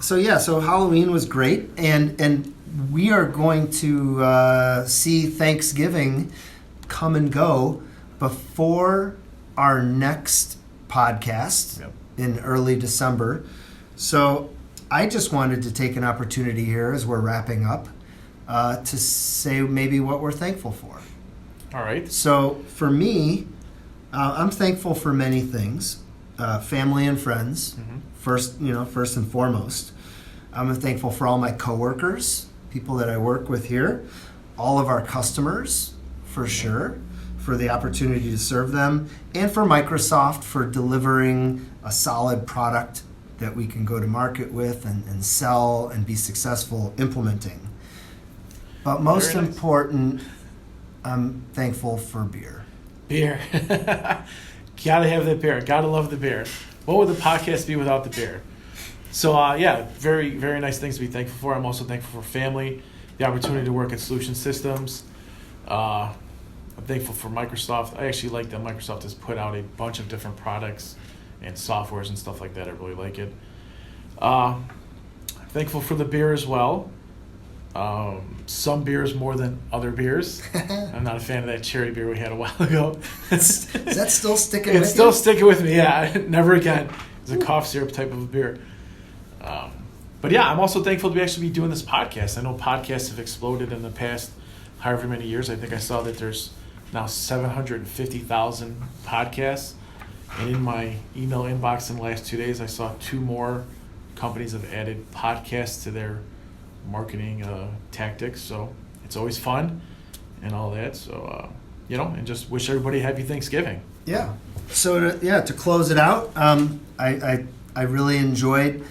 So Halloween was great, and we are going to see Thanksgiving come and go before our next podcast in early December. So I just wanted to take an opportunity here as we're wrapping up to say maybe what we're thankful for. All right. So for me, I'm thankful for many things, family and friends. First and foremost, I'm thankful for all my coworkers, people that I work with here, all of our customers, for sure, for the opportunity to serve them, and for Microsoft for delivering a solid product that we can go to market with and sell and be successful implementing. But most important, I'm thankful for beer. Beer. Gotta have that beer. Gotta love the beer. What would the podcast be without the beer? So, very, very nice things to be thankful for. I'm also thankful for family, the opportunity to work at Solution Systems. I'm thankful for Microsoft. I actually like that Microsoft has put out a bunch of different products and softwares and stuff like that. I really like it. Thankful for the beer as well. Some beers more than other beers. I'm not a fan of that cherry beer we had a while ago. Is that still sticking with you? It's still sticking with me, yeah. Never again. It's a cough syrup type of a beer. But yeah, I'm also thankful to actually be doing this podcast. I know podcasts have exploded in the past however many years. I think I saw that there's now 750,000 podcasts. And in my email inbox in the last 2 days, I saw 2 more companies have added podcasts to their marketing tactics. So it's always fun and all that. So, and just wish everybody a happy Thanksgiving. Yeah. So, to close it out, I really enjoyed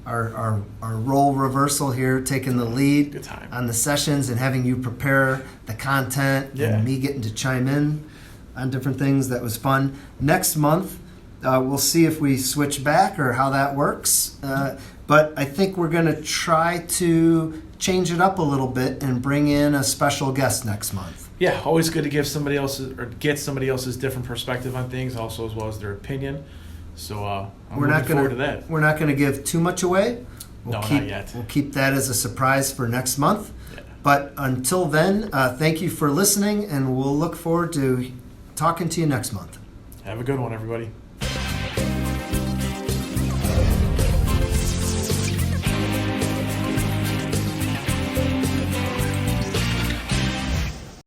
our role reversal here, taking the lead on the sessions and having you prepare the content and me getting to chime in on different things. That was fun. Next month, we'll see if we switch back or how that works. But I think we're going to try to change it up a little bit and bring in a special guest next month. Yeah, always good to get somebody else's different perspective on things, also as well as their opinion. So I'm looking forward to that. We're not going to give too much away. Not yet. We'll keep that as a surprise for next month. Yeah. But until then, thank you for listening, and we'll look forward to talking to you next month. Have a good one, everybody.